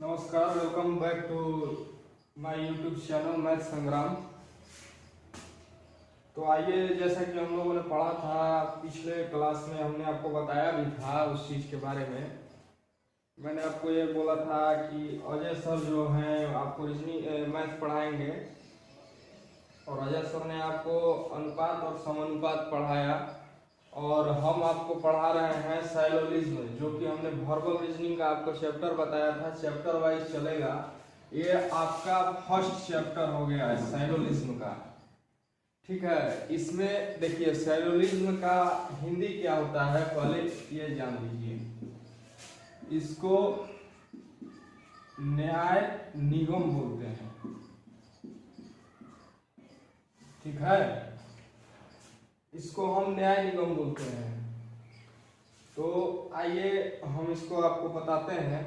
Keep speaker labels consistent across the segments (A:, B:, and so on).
A: नमस्कार, welcome back to my YouTube channel math Sangram. तो आइए, जैसा कि हम लोगों ने पढ़ा था पिछले क्लास में, हमने आपको बताया भी था उस चीज़ के बारे में। मैंने आपको ये बोला था कि अजय सर जो हैं आपको रीजनिंग मैथ पढ़ाएंगे, और अजय सर ने आपको अनुपात और समानुपात पढ़ाया, और हम आपको पढ़ा रहे हैं साइलोलिज्म, जो कि हमने वर्बल रीजनिंग का आपको चैप्टर बताया था। चैप्टर वाइज चलेगा। ये आपका फर्स्ट चैप्टर हो गया है साइलोलिज्म का, ठीक है। इसमें देखिए साइलोलिज्म का हिंदी क्या होता है, पहले ये जान लीजिए। इसको न्याय निगम बोलते हैं, ठीक है। इसको हम न्याय निगम बोलते हैं। तो आइए हम इसको आपको बताते हैं।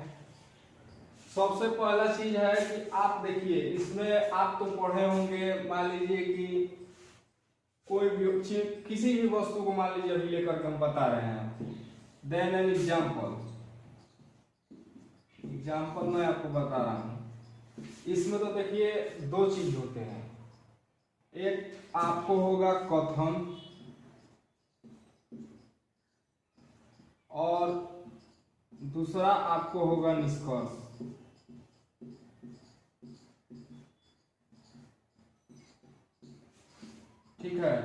A: सबसे पहला चीज है कि आप देखिए, इसमें आप तो पढ़े होंगे, मान लीजिए कि कोई भी चीज, किसी भी वस्तु को मान लीजिए अभी लेकर के हम बता रहे हैं। देन एन एग्जाम्पल मैं आपको बता रहा हूं। इसमें तो देखिए दो चीज होते हैं, एक आपको होगा कथन और दूसरा आपको होगा निष्कर्ष, ठीक है।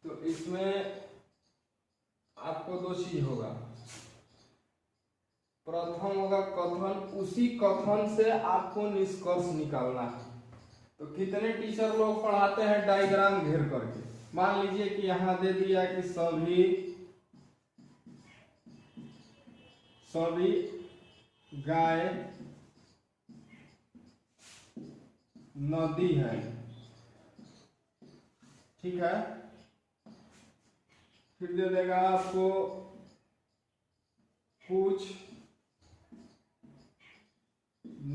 A: तो इसमें आपको दो चीज होगा। प्रथम होगा कथन, उसी कथन से आपको निष्कर्ष निकालना है। तो कितने टीचर लोग पढ़ाते हैं डायग्राम घेर करके। मान लीजिए कि यहां दे दिया कि सभी गाय नदी है, ठीक है। फिर दे देगा आपको कुछ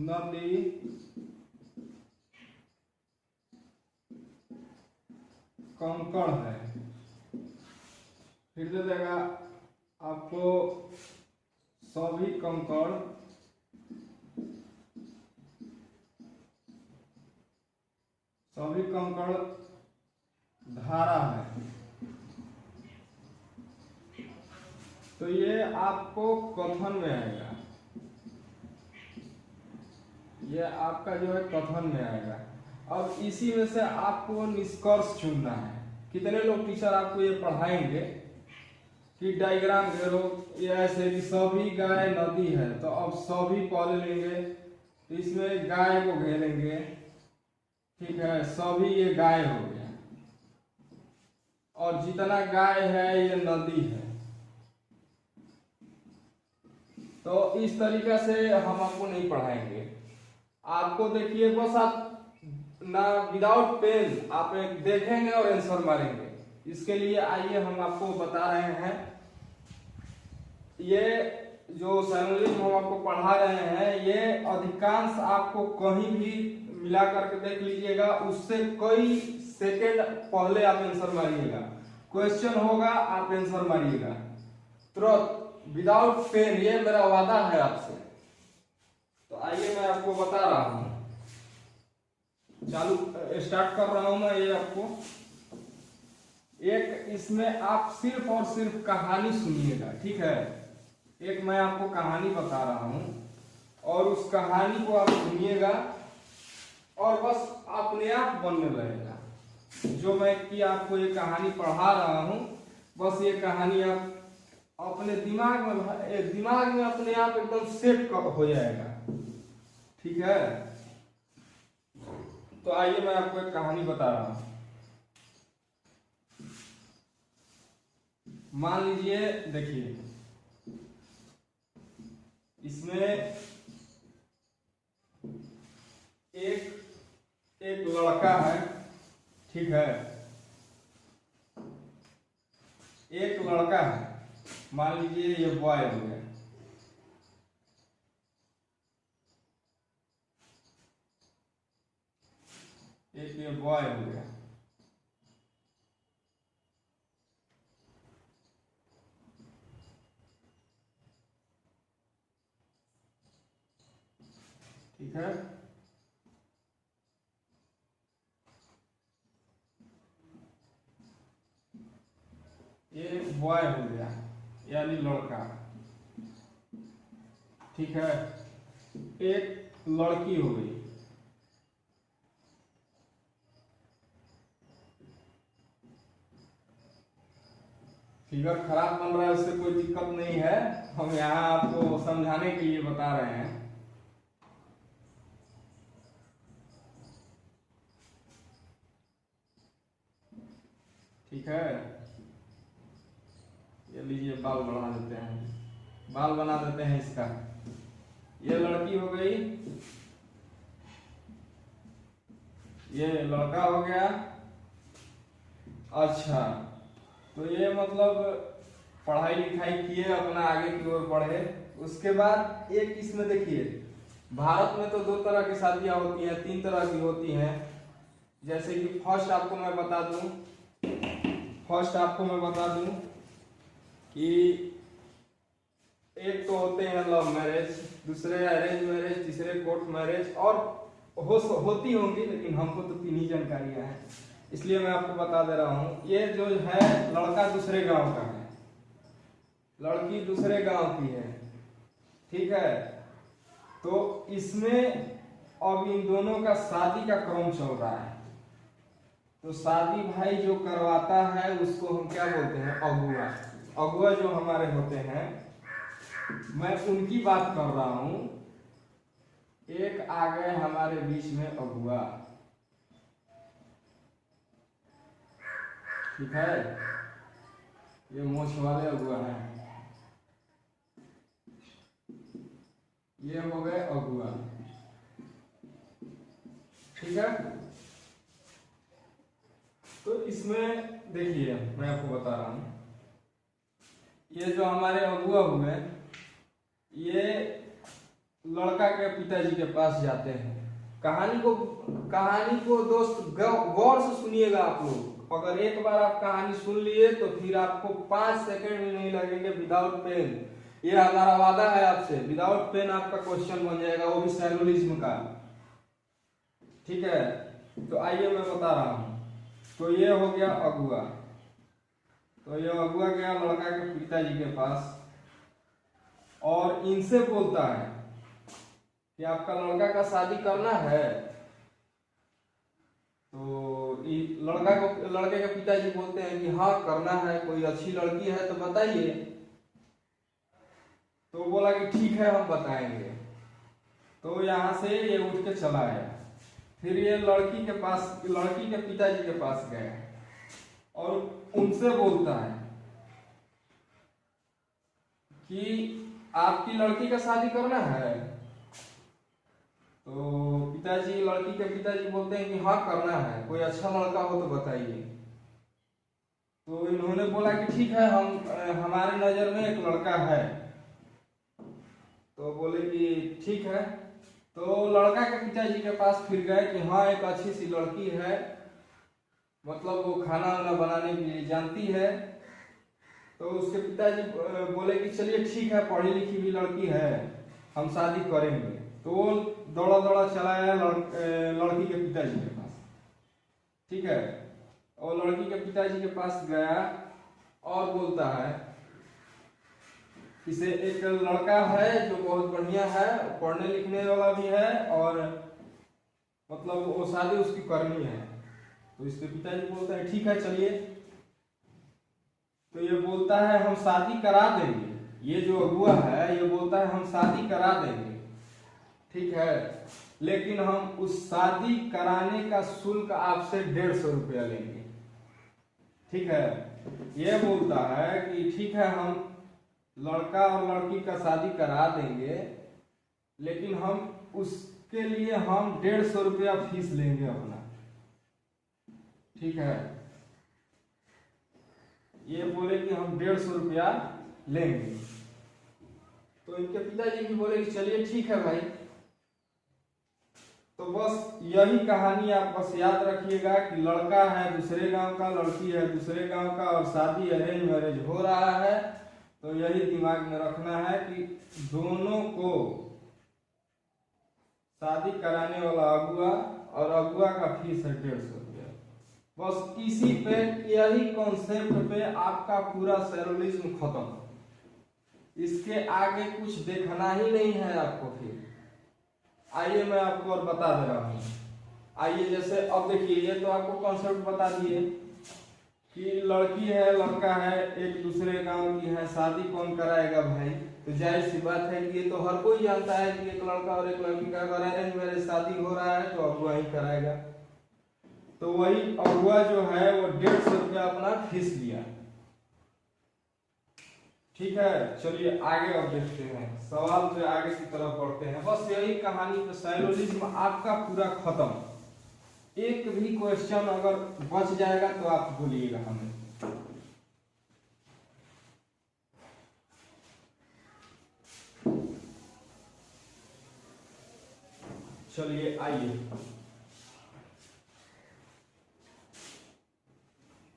A: नदी कंकड़ है। फिर दे देगा आपको सभी कंकड़ धारा है। तो ये आपको कथन में आएगा, ये आपका जो है कथन में आएगा। अब इसी में से आपको निष्कर्ष चुनना है। कितने लोग टीचर आपको ये पढ़ाएंगे कि डायग्राम घेरो, ये ऐसे कि सभी गाय नदी है, तो अब सभी पहले लेंगे, तो इसमें गाय को घेरेंगे, ठीक है। सभी ये गाय हो गया, और जितना गाय है ये नदी है। तो इस तरीके से हम आपको नहीं पढ़ाएंगे। आपको देखिए, बस आप ना विदाउट पेन आप देखेंगे और आंसर मारेंगे। इसके लिए आइए हम आपको बता रहे हैं। ये जो साइलोलिज्म हम आपको पढ़ा रहे हैं, ये अधिकांश आपको कहीं भी मिला करके देख लीजिएगा, उससे कई सेकेंड पहले आप आंसर मारिएगा। क्वेश्चन होगा, आप आंसर मारिएगा तुरंत विदाउट पेन, ये मेरा वादा है आपसे। तो आइए मैं आपको बता रहा हूं, चालू स्टार्ट कर रहा हूं मैं। ये आपको एक, इसमें आप सिर्फ और सिर्फ कहानी सुनिएगा, ठीक है। एक मैं आपको कहानी बता रहा हूं, और उस कहानी को आप सुनिएगा, और बस अपने आप बनने लगेगा। जो मैं कि आपको ये कहानी पढ़ा रहा हूं, बस ये कहानी आप अपने दिमाग में अपने आप एकदम सेट हो जाएगा, ठीक है। तो आइए मैं आपको एक कहानी बता रहा हूं। मान लीजिए, देखिए इसमें एक लड़का है, ठीक है। एक लड़का है, मान लीजिए ये बॉय हो गया। एक ये बॉय हो गया। ठीक है। ये बॉय हो गया यानी लड़का, ठीक है। एक लड़की हो गई। फिगर खराब बन रहा है उससे कोई दिक्कत नहीं है, हम यहाँ आपको समझाने के लिए बता रहे हैं। ठीक है, ये लीजिए बाल बढ़ा देते हैं, बाल बना देते हैं इसका। ये लड़की हो गई, ये लड़का हो गया। अच्छा, तो ये मतलब पढ़ाई लिखाई किए, अपना आगे की ओर बढ़े। उसके बाद एक इसमें देखिए, भारत में तो 2 तरह की शादियां होती हैं, 3 तरह की होती हैं। जैसे कि फर्स्ट आपको मैं बता दूं कि एक तो होते हैं लव मैरिज, दूसरे अरेंज मैरिज, तीसरे कोर्ट मैरिज, और होती होंगी, लेकिन हमको तो 3 ही जानकारियां हैं, इसलिए मैं आपको बता दे रहा हूं। ये जो है लड़का दूसरे गांव का है, लड़की दूसरे गांव की है, ठीक है। तो इसमें अब इन दोनों का शादी का क्रम चल रहा है। तो शादी भाई जो करवाता है उसको हम क्या बोलते हैं? अगुआ। अगुआ जो हमारे होते हैं, मैं उनकी बात कर रहा हूं। एक आ गए हमारे बीच में अगुआ, ठीक है। ये मोछ वाले अगुआ हैं, ये हो गए अगुआ, ठीक है। तो इसमें देखिए मैं आपको बता रहा हूं, ये जो हमारे अगुआ हुए, ये लड़का के पिताजी के पास जाते हैं। कहानी को दोस्त गौर से सुनिएगा आप लोग। अगर एक बार आप कहानी सुन लिए तो फिर आपको 5 सेकंड भी नहीं लगेंगे विदाउट पेन। ये हमारा वादा है आपसे, विदाउट पेन आपका क्वेश्चन बन जाएगा, वो भी सैलुलिज्म का, ठीक है। तो आइए मैं बता रहा हूं। तो ये हो गया अगुआ। तो ये अगुआ गया लड़का के पिताजी के पास और इनसे बोलता है कि आपका लड़का का शादी करना है। तो लड़के के पिताजी बोलते हैं कि हाँ करना है, कोई अच्छी लड़की है तो बताइए। तो बोला कि ठीक है हम बताएंगे। तो यहाँ से ये उठ के चला आया। फिर ये लड़की के पिताजी के पास गया और उनसे बोलता है कि आपकी लड़की का शादी करना है। तो लड़की के पिताजी बोलते हैं कि हाँ करना है, कोई अच्छा लड़का हो तो बताइए। तो इन्होंने बोला कि ठीक है, हमारे नजर में एक लड़का है। तो बोले कि ठीक है। तो लड़का के पिताजी के पास फिर गए कि हाँ एक अच्छी सी लड़की है, मतलब वो खाना वाना बनाने के लिए जानती है। तो उसके पिताजी बोले कि चलिए ठीक है, पढ़ी लिखी भी लड़की है, हम शादी करेंगे। तो वो दौड़ा चला आया लड़की के पिताजी के पास, ठीक है। और लड़की के पिताजी के पास गया और बोलता है, इसे एक लड़का है जो बहुत बढ़िया है, पढ़ने लिखने वाला भी है, और मतलब वो शादी उसकी करनी है। तो इसके पिताजी बोलते हैं ठीक है चलिए। तो ये बोलता है हम शादी करा देंगे। ये जो अगुआ है ये बोलता है हम शादी करा देंगे, ठीक है, लेकिन हम उस शादी कराने का शुल्क आपसे 150 रुपया लेंगे, ठीक है। ये बोलता है कि ठीक है हम लड़का और लड़की का शादी करा देंगे, लेकिन हम उसके लिए हम 150 रुपया फीस लेंगे अपना, ठीक है। ये बोले कि हम 150 रुपया लेंगे। तो इनके पिताजी भी बोले कि चलिए ठीक है भाई। तो बस यही कहानी आप बस याद रखिएगा कि लड़का है दूसरे गांव का, लड़की है दूसरे गांव का, और शादी अरेंज मैरिज हो रहा है। तो यही दिमाग में रखना है कि दोनों को शादी कराने वाला अगुआ और अगुआ का फीस है 150 रुपया। बस इसी पे, यही कॉन्सेप्ट पे आपका पूरा सैलरिज्म खत्म। इसके आगे कुछ देखना ही नहीं है आपको। फिर आइए मैं आपको और बता दे रहा हूँ। आइए जैसे अब देखिए, ये तो आपको कॉन्सेप्ट बता दिए कि लड़की है लड़का है, एक दूसरे गांव की है, शादी कौन कराएगा भाई? तो जाहिर सी बात है कि ये तो हर कोई जानता है कि एक लड़का और एक लड़की का अगर अरेंज मैरिज शादी हो रहा है तो अगुआ ही कराएगा। तो वही अगुआ जो है वो 150 रुपया अपना फीस लिया। ठीक है, चलिए आगे अब देखते हैं, सवाल पे आगे की तरफ बढ़ते हैं। बस यही कहानी पे सैलरिज्म आपका पूरा खत्म। एक भी क्वेश्चन अगर बच जाएगा तो आप बोलिएगा हमें। चलिए आइए,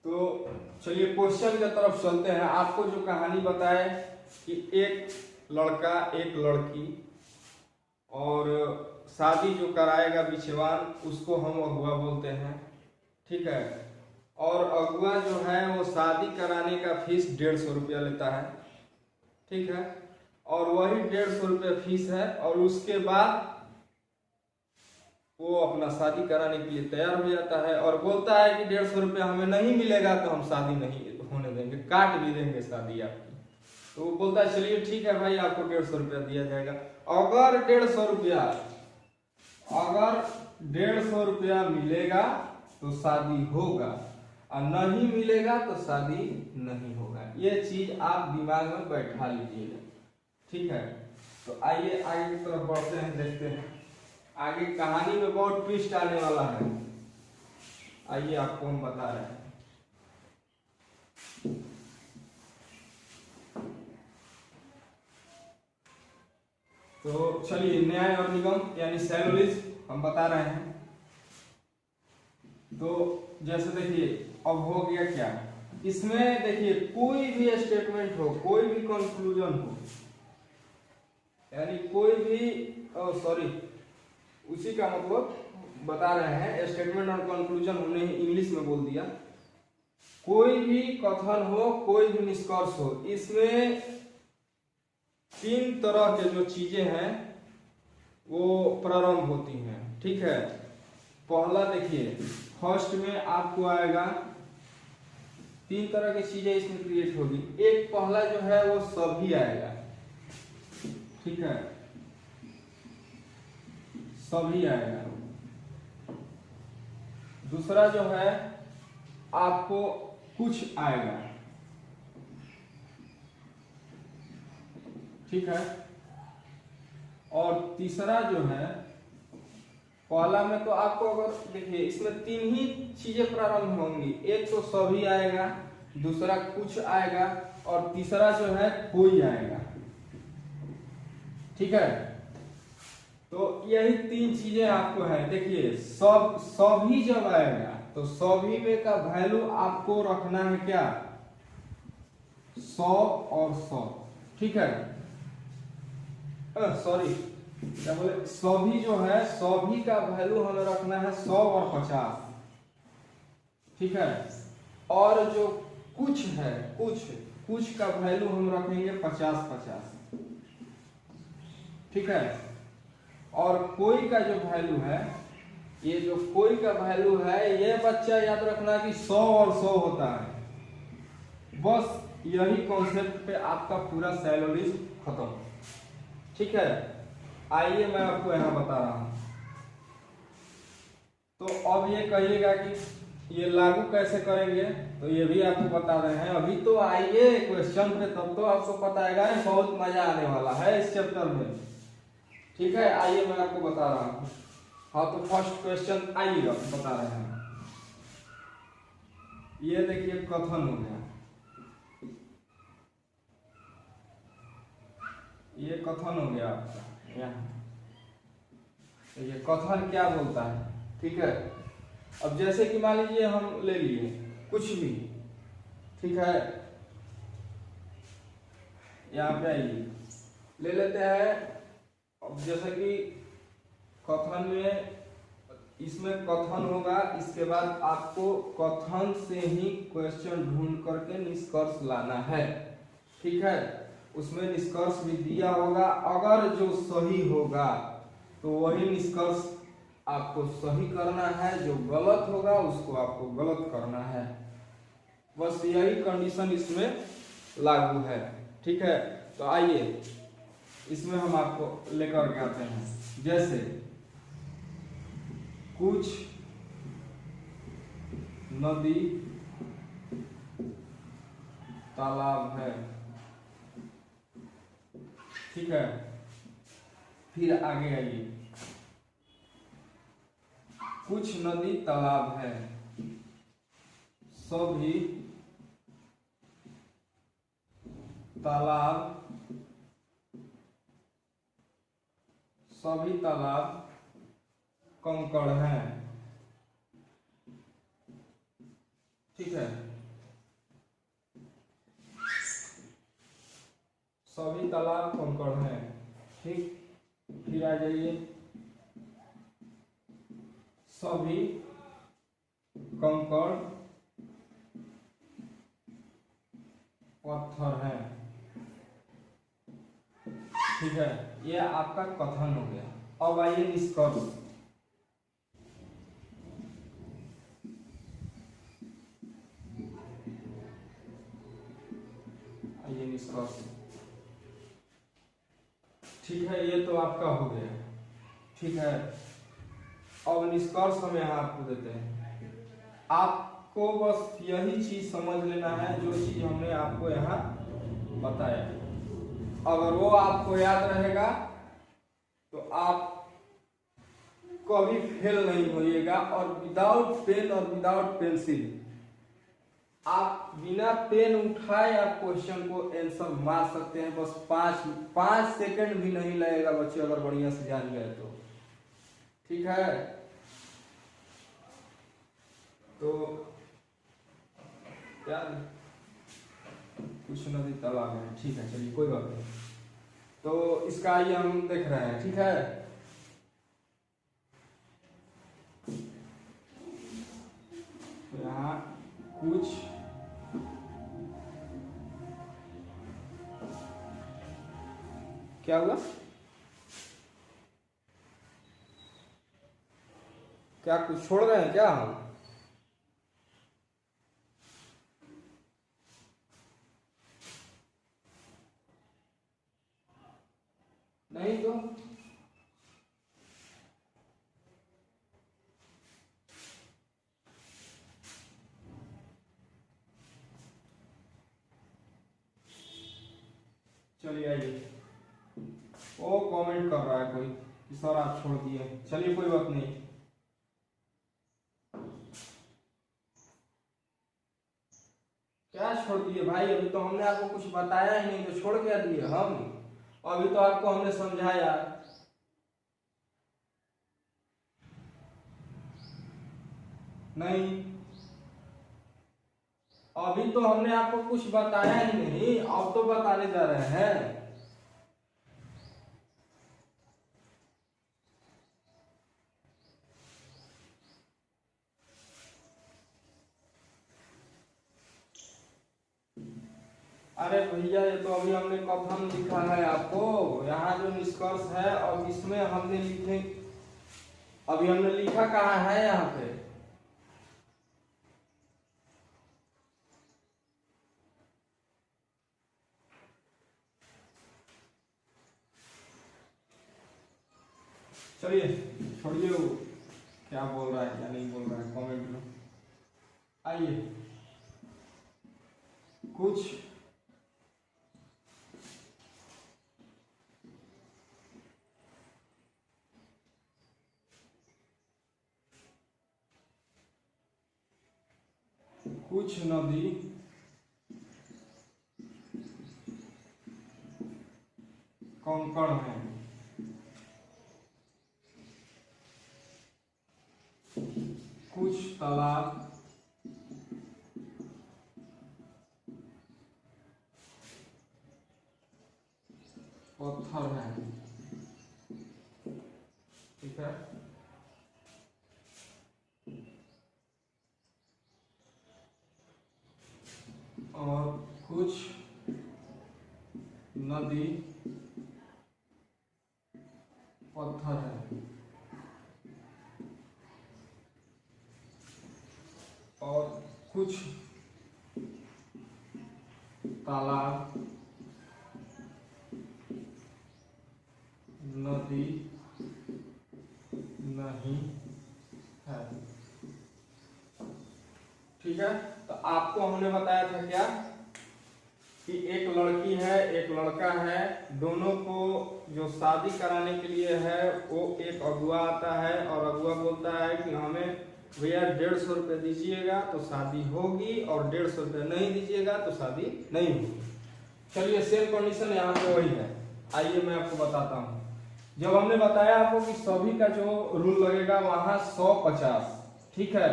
A: तो चलिए क्वेश्चन की तरफ चलते हैं। आपको जो कहानी बताए कि एक लड़का एक लड़की और शादी जो कराएगा बिचवान, उसको हम अगुआ बोलते हैं। ठीक है, और अगुआ जो है वो शादी कराने का फीस 150 रुपया लेता है। ठीक है, और वही 150 रुपया फीस है, और उसके बाद वो अपना शादी कराने के लिए तैयार हो जाता है और बोलता है कि 150 रुपया हमें नहीं मिलेगा तो हम शादी नहीं होने देंगे, काट भी देंगे शादी आपकी। तो वो बोलता है चलिए ठीक है भाई, आपको 150 रुपया दिया जाएगा। अगर 150 रुपया मिलेगा तो शादी होगा, और नहीं मिलेगा तो शादी नहीं होगा। ये चीज आप दिमाग में बैठा लीजिएगा। ठीक है, तो आइए आगे की तरफ बढ़ते हैं, देखते हैं आगे कहानी में बहुत ट्विस्ट आने वाला है। आइए आपको हम बता रहे हैं। तो चलिए, न्याय और निगम यानी सैलरिज्म हम बता रहे हैं। तो जैसे देखिए, अब हो गया क्या, इसमें देखिए कोई भी स्टेटमेंट हो, कोई भी कंक्लूजन हो, यानी कोई भी सॉरी उसी का मतलब बता रहे हैं, स्टेटमेंट और कंक्लूजन हमने इंग्लिश में बोल दिया। कोई भी कथन हो, कोई भी निष्कर्ष हो, इसमें 3 तरह के जो चीजें हैं वो प्रारंभ होती हैं। ठीक है, पहला देखिए, फर्स्ट में आपको आएगा 3 तरह की चीजें इसमें क्रिएट होगी। एक पहला जो है वो सभी आएगा। ठीक है, सभी आएगा। दूसरा जो है आपको कुछ आएगा। ठीक है, और तीसरा जो है, पहला में तो आपको अगर देखिए इसमें 3 ही चीजें प्रारंभ होंगी। एक तो सभी आएगा, दूसरा कुछ आएगा, और तीसरा जो है कोई आएगा। ठीक है, तो यही 3 चीजें आपको है। देखिए सभी जब आएगा तो सभी में का वैल्यू आपको रखना है क्या, 100 और 100। ठीक है, सॉरी क्या बोले, सभी जो है, सभी का वैल्यू हमें रखना है 100 और 50। ठीक है, और जो कुछ है, कुछ का वैल्यू हम रखेंगे 50-50। ठीक है, और कोई का जो वैल्यू है, ये जो कोई का वैल्यू है, ये बच्चा याद रखना कि 100 और 100 होता है। बस यही कॉन्सेप्ट पे आपका पूरा सैलरिज्म खत्म। ठीक है, आइए मैं आपको यहाँ बता रहा हूँ। तो अब ये कहिएगा कि ये लागू कैसे करेंगे, तो ये भी आपको बता रहे हैं। अभी तो आइए क्वेश्चन पे, तब तो आपको बताएगा, बहुत मजा आने वाला है इस चैप्टर में। ठीक है, आइए मैं आपको बता रहा हूँ। हाँ, तो फर्स्ट क्वेश्चन आइएगा, बता रहे हैं। ये देखिए कथन हो गया, ये कथन हो गया आपका यहाँ। तो ये कथन क्या बोलता है? ठीक है, अब जैसे कि मान लीजिए हम ले लिए कुछ भी। ठीक है, यहाँ पे आइए ले लेते हैं। अब जैसे कि कथन में इसमें कथन होगा, इसके बाद आपको कथन से ही क्वेश्चन ढूंढ करके निष्कर्ष लाना है। ठीक है, उसमें निष्कर्ष भी दिया होगा, अगर जो सही होगा तो वही निष्कर्ष आपको सही करना है, जो गलत होगा उसको आपको गलत करना है। बस यही कंडीशन इसमें लागू है। ठीक है, तो आइए इसमें हम आपको लेकर के आते हैं। जैसे कुछ नदी तालाब है। ठीक है, फिर आगे आइए, कुछ नदी तालाब है, सभी तालाब कंकड़ हैं। ठीक है, सभी तालाब कंकड़ हैं। ठीक, फिर आ जाइए, सभी कंकड़ पत्थर हैं। ठीक है, ये आपका कथन हो गया। अब आइए निष्कर्ष। आइए निष्कर्ष। ठीक है, ये तो आपका हो गया। ठीक है, अब निष्कर्ष हम यहाँ आपको देते हैं। आपको बस यही चीज समझ लेना है, जो चीज हमने आपको यहाँ बताया। अगर वो आपको याद रहेगा तो आप कभी फेल नहीं होइएगा। और विदाउट पेन और विदाउट पेंसिल आप बिना पेन उठाए आप क्वेश्चन को आंसर मार सकते हैं। बस 5 सेकंड भी नहीं लगेगा बच्चे, अगर बढ़िया से जान गए तो। ठीक है, तो क्या कुछ नदी तालाब है। ठीक है, चलिए कोई बात नहीं। तो इसका आइए हम देख रहे हैं। ठीक है, तो यहाँ कुछ क्या हुआ, क्या कुछ छोड़ रहे हैं क्या हम? नहीं तो चलिए आइए, वो कमेंट कर रहा है कोई कि सर आप छोड़ दिए। चलिए कोई बात नहीं। क्या छोड़ दिए भाई? अभी तो हमने आपको कुछ बताया ही नहीं, तो छोड़ क्या दिए हम? अभी तो आपको हमने समझाया। नहीं, अभी तो हमने आपको कुछ बताया ही नहीं, अब तो बताने जा रहे हैं। अरे भैया, ये तो अभी हमने कथन लिखा है आपको, यहाँ जो निष्कर्ष है, और इसमें हमने लिखे, अभी हमने लिखा कहाँ है यहाँ पे? चलिए छोड़िए, वो क्या बोल रहा है क्या नहीं बोल रहा है कमेंट में। आइए, कुछ नदी कंकड़ हैं। कुछ तालाब पत्थर हैं। ठीक ठीक है। और कुछ नदी पत्थर है और कुछ तालाब नदी नहीं है। ठीक है, तो आपको हमने बताया था क्या कि एक लड़की है एक लड़का है, दोनों को जो शादी कराने के लिए है वो एक अगुआ आता है और अगुआ बोलता है कि हमें भैया 150 रुपये दीजिएगा तो शादी होगी और 150 रुपये नहीं दीजिएगा तो शादी नहीं होगी। चलिए सेम कंडीशन यहाँ पे वही है, आइए मैं आपको बताता हूँ। जब हमने बताया आपको कि सभी का जो रूल लगेगा वहां 100-50, ठीक है,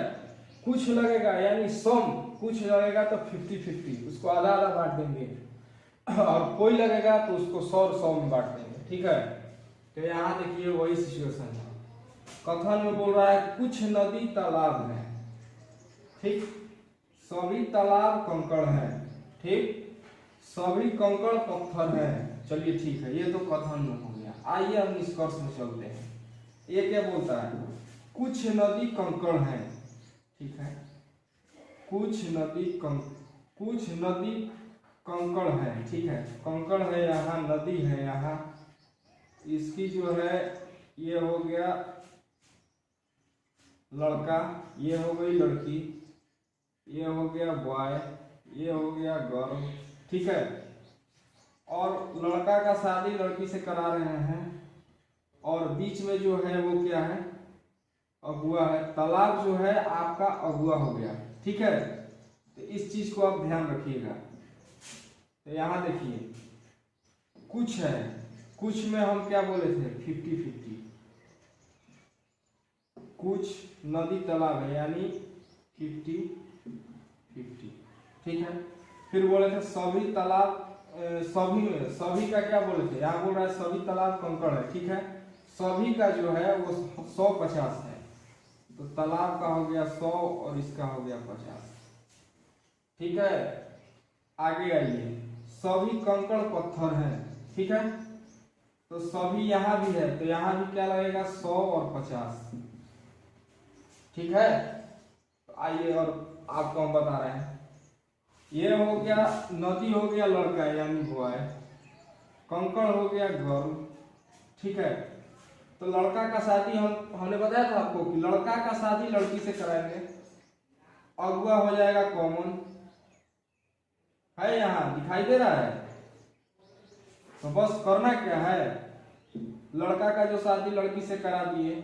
A: कुछ लगेगा यानी सम कुछ लगेगा तो 50-50 उसको आधा आधा बांट देंगे और कोई लगेगा तो उसको 100 में बांट देंगे। ठीक है, तो यहाँ देखिए वही सिचुएशन है। कथन में बोल रहा है कुछ नदी तालाब है, ठीक, सभी तालाब कंकड़ है, ठीक, सभी कंकड़ पत्थर है। चलिए ठीक है, ये तो कथन में हो गया। आइए अब निष्कर्ष में चलते हैं। ये क्या बोलता है, कुछ नदी कंकड़ है, ठीक है, कुछ नदी कंकड़ है, ठीक है, कंकड़ है यहाँ, नदी है यहाँ, इसकी जो है ये हो गया लड़का, ये हो गई लड़की, ये हो गया बॉय, ये हो गया गर्ल, ठीक है, और लड़का का शादी लड़की से करा रहे हैं और बीच में जो है वो क्या है, अगुआ है। तालाब जो है आपका अगुआ हो गया, ठीक है, तो इस चीज को आप ध्यान रखिएगा। तो यहाँ देखिए कुछ है, कुछ में हम क्या बोले थे 50-50, कुछ नदी तालाब है यानी 50-50, ठीक है। फिर बोले थे सभी तालाब, सभी का क्या बोले थे, यहाँ बोल रहा है सभी तालाब कंकड़ है, ठीक है, सभी का जो है वो 100-50 है, तो तालाब का हो गया 100 और इसका हो गया 50, ठीक है। आगे आइए, सभी कंकड़ पत्थर है, ठीक है, तो सभी यहाँ भी है तो यहाँ भी क्या लगेगा 100 और 50, ठीक है। तो आइए और आपको हम बता रहे हैं, ये हो गया नदी हो गया लड़का यानी बॉय, कंकड़ हो गया गर्ल, ठीक है। तो लड़का का शादी हमने बताया था आपको कि लड़का का शादी लड़की से कराएंगे, अगुआ हो जाएगा कॉमन है, यहाँ दिखाई दे रहा है। तो बस करना क्या है, लड़का का जो शादी लड़की से करा दिए,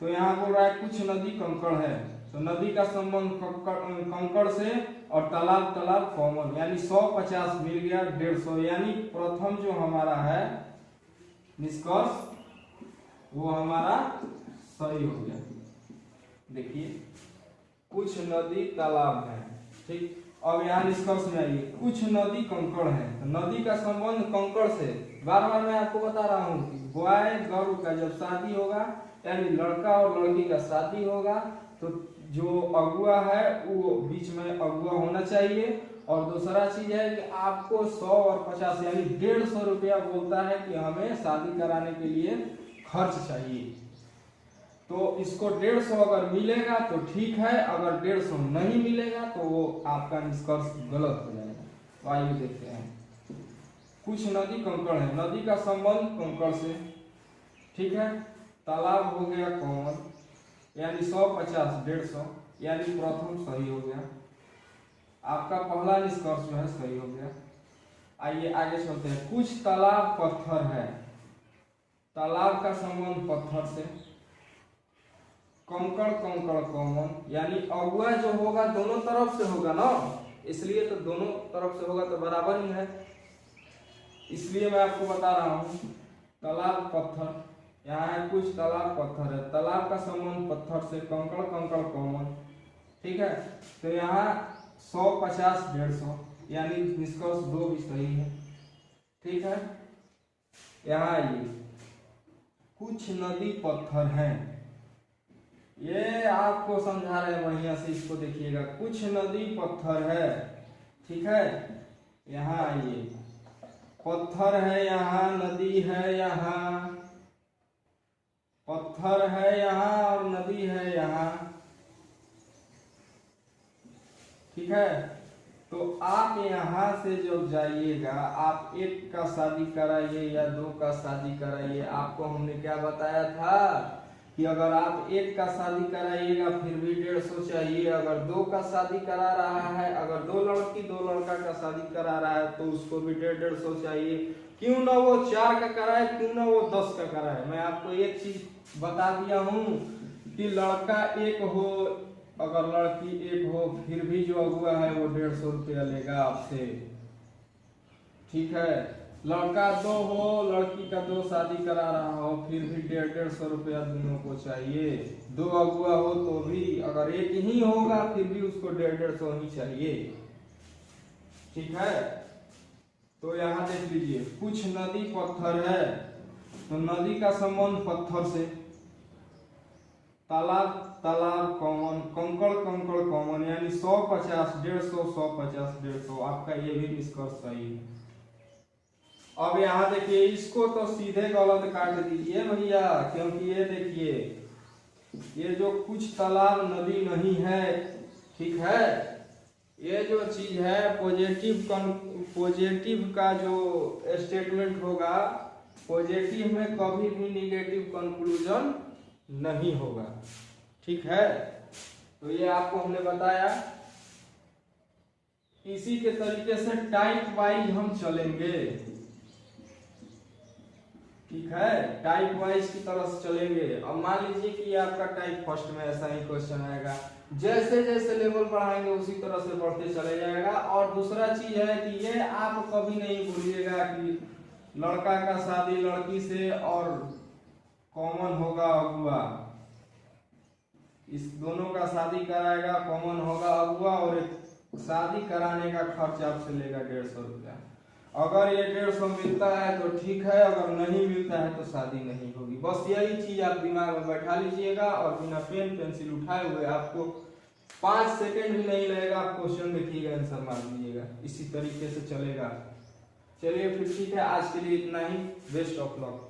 A: तो यहाँ बोल रहा है कुछ नदी कंकड़ है, तो नदी का संबंध कंकड़ से और तालाब कॉमन यानी 100-50 मिल गया 150, यानी प्रथम जो हमारा है निष्कर्ष वो हमारा सही हो गया। देखिए कुछ नदी तालाब है, ठीक, अब यहाँ निष्कर्ष में आइए, कुछ नदी कंकड़ है, तो नदी का संबंध कंकड़ से, बार बार मैं आपको बता रहा हूँ कि बॉय गर्ल का जब शादी होगा यानी लड़का और लड़की का शादी होगा तो जो अगुआ है वो बीच में अगुआ होना चाहिए, और दूसरा चीज है कि आपको 100 और 50 यानी 150 रुपया बोलता है कि हमें शादी कराने के लिए खर्च चाहिए। तो इसको 150 अगर मिलेगा तो ठीक है, अगर 150 नहीं मिलेगा तो वो आपका निष्कर्ष गलत हो जाएगा। तो आइए देखते हैं, कुछ नदी कंकड़ है, नदी का संबंध कंकड़ से, ठीक है, तालाब हो गया कॉमन यानी 100-50 150 यानी प्रथम सही हो गया, आपका पहला निष्कर्ष जो है सही हो गया। आइए आगे चलते हैं, कुछ तालाब पत्थर है, तालाब का संबंध पत्थर से, कंकड़ कॉमन यानी अगुआ जो होगा दोनों तरफ से होगा ना, इसलिए तो दोनों तरफ से होगा तो बराबर ही है, इसलिए मैं आपको बता रहा हूँ तालाब पत्थर, यहाँ है कुछ तालाब पत्थर है, तालाब का संबंध पत्थर से, कंकड़ कॉमन, ठीक है। तो यहाँ 100-50 150 यानी निष्कर्ष 2 भी सही है, ठीक है। यहाँ आइए, कुछ नदी पत्थर हैं। ये आपको समझा रहे हैं बढ़िया से, इसको देखिएगा। कुछ नदी पत्थर है, ठीक है। यहाँ आइए, पत्थर है यहाँ, नदी है यहाँ, पत्थर है यहाँ और नदी है यहाँ, ठीक है। तो आप यहाँ से जब जाइएगा, आप एक का शादी कराइए या दो का शादी कराइए। आपको हमने क्या बताया था कि अगर आप एक का शादी कराइएगा फिर भी 150 चाहिए, अगर दो का शादी करा रहा है, अगर दो लड़की दो लड़का का शादी करा रहा है तो उसको भी 150 चाहिए। क्यों ना वो 4 का कराए, क्यों ना वो 10 का कराए। मैं आपको एक चीज बता दिया हूँ कि लड़का एक हो, अगर लड़की एक हो, फिर भी जो अगुआ है वो 150 रुपया लेगा आपसे, ठीक है। लड़का दो हो, लड़की का दो शादी करा रहा हो, फिर भी 150 रुपया दोनों को चाहिए। दो अगुआ हो तो भी, अगर एक ही होगा फिर भी उसको 150 ही चाहिए, ठीक है। तो यहाँ देख लीजिए, कुछ नदी पत्थर है, तो नदी का संबंध पत्थर से, तालाब तालाब कॉमन, कंकड़ कंकड़ कॉमन, यानी 150 150 150 150। आपका ये भी निष्कर्ष सही है। अब यहाँ देखिए, इसको तो सीधे गलत काट दीजिए भैया, क्योंकि ये देखिए, ये जो कुछ तालाब नदी नहीं है, ठीक है। ये जो चीज है पॉजिटिव का जो स्टेटमेंट होगा, पॉजिटिव में कभी भी निगेटिव कंक्लूजन नहीं होगा, ठीक है। तो ये आपको हमने बताया। इसी के तरीके से टाइप वाइज हम चलेंगे, ठीक है। टाइप वाइज की तरह से चलेंगे। अब मान लीजिए कि आपका टाइप फर्स्ट में ऐसा ही क्वेश्चन आएगा, जैसे जैसे लेवल बढ़ाएंगे उसी तरह से बढ़ते चले जाएगा। और दूसरा चीज है कि ये आप कभी नहीं भूलिएगा कि लड़का का शादी लड़की से और कॉमन होगा अगुआ, इस दोनों का शादी कराएगा, कॉमन होगा अगुआ, और एक शादी कराने का खर्च आपसे लेगा 150 रुपया। अगर ये 150 मिलता है तो ठीक है, अगर नहीं मिलता है तो शादी नहीं होगी। बस यही चीज आप दिमाग में बैठा लीजिएगा, और बिना पेन पेंसिल उठाए हुए आपको 5 सेकंड भी नहीं लगेगा, आप क्वेश्चन देखिएगा, आंसर मार दीजिएगा। इसी तरीके से चलेगा। चलिए फिर ठीक है, आज के लिए इतना ही। Best of luck.